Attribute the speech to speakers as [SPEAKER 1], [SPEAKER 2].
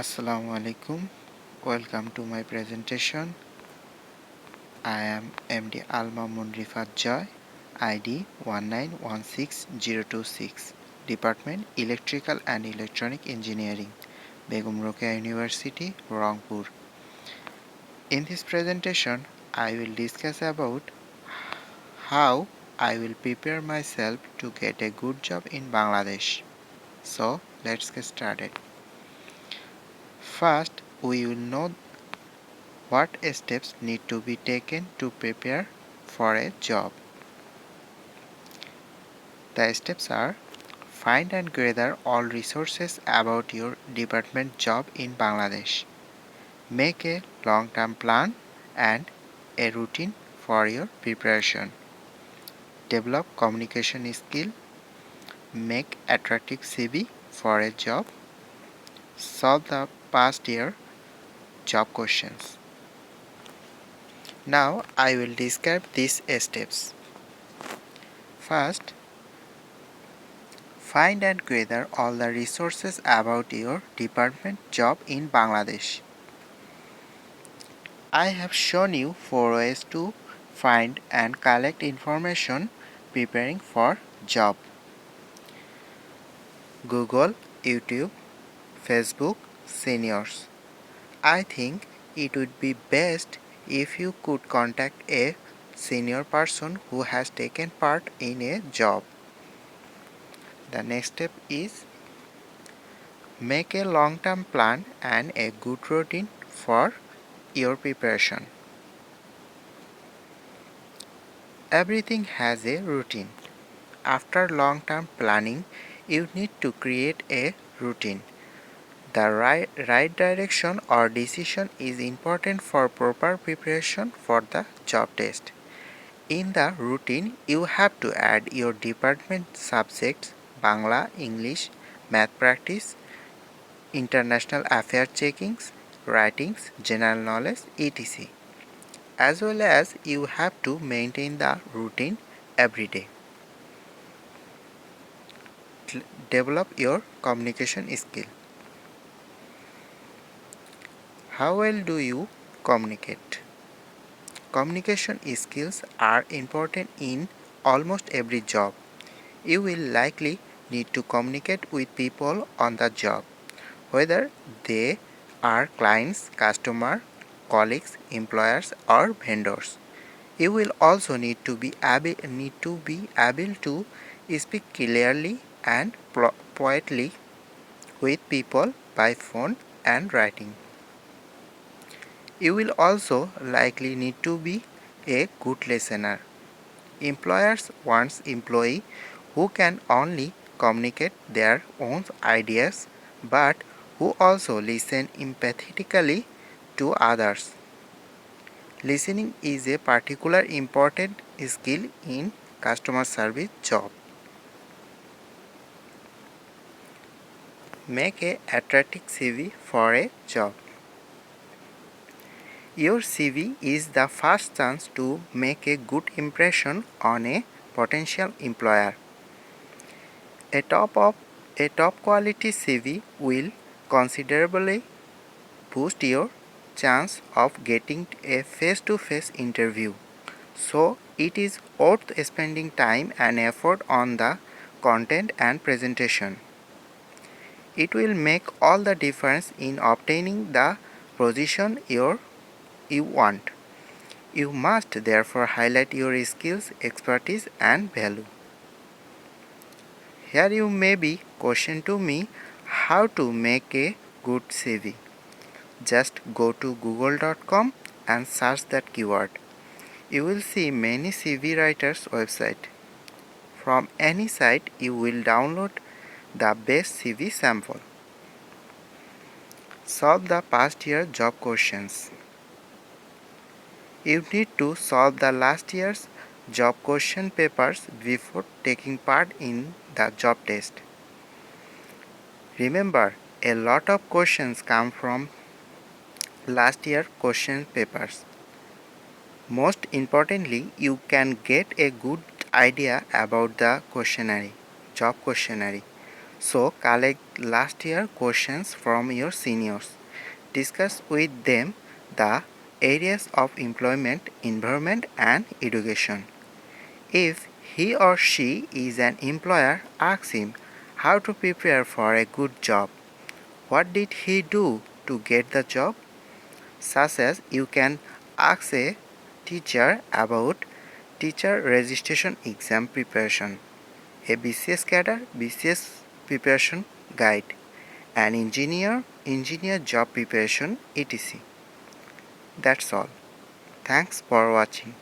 [SPEAKER 1] Assalamu alaikum. Welcome to my presentation. I am MD Almamun Rifat Joy, ID 1916026, Department Electrical and Electronic Engineering, Begum Rokeya University, Rangpur. In this presentation, I will discuss about how I will prepare myself to get a good job in Bangladesh. So, let's get started. First, we will know what steps need to be taken to prepare for a job. The steps are: find and gather all resources about your department job in Bangladesh. Make a long-term plan and a routine for your preparation. Develop communication skill. Make attractive CV for a job. Solve the past year job questions. Now I will describe these steps. First, find and gather all the resources about your department job in Bangladesh. I have shown you 4 ways to find and collect information preparing for job: Google, YouTube, Facebook, seniors. I think it would be best if you could contact a senior person who has taken part in a job. The next step is make a long-term plan and a good routine for your preparation. Everything has a routine. After long-term planning, you need to create a routine. The right direction or decision is important for proper preparation for the job test. In the routine, you have to add your department subjects: Bangla, English, math practice, international affair checkings, writings, general knowledge, etc. As well as you have to maintain the routine every day. Develop your communication skill. How well do you communicate? Communication skills are important in almost every job. You will likely need to communicate with people on the job, whether they are clients, customers, colleagues, employers, or vendors. You will also need to be able to speak clearly and politely with people by phone and writing. You will also likely need to be a good listener. Employers want employees who can only communicate their own ideas but who also listen empathetically to others. Listening is a particularly important skill in customer service job. Make a attractive CV for a job. Your CV is the first chance to make a good impression on a potential employer. A top quality CV will considerably boost your chance of getting a face-to-face interview. So it is worth spending time and effort on the content and presentation. It will make all the difference in obtaining the position you want. You must therefore highlight your skills, expertise, and value. Here you may be question to me how to make a good CV. Just go to google.com and search that keyword. You will see many CV writers website. From any site you will download the best CV sample. Solve the past year job questions. You need to solve the last year's job question papers before taking part in the job test. Remember, a lot of questions come from last year question papers. Most importantly, you can get a good idea about the job questionnaire. So collect last year questions from your seniors. Discuss with them the areas of employment, environment and education. If he or she is an employer, ask him how to prepare for a good job. What did he do to get the job? Such as you can ask a teacher about teacher registration exam preparation, a BCS cadre BCS preparation guide, an engineer job preparation etc. That's all. Thanks for watching.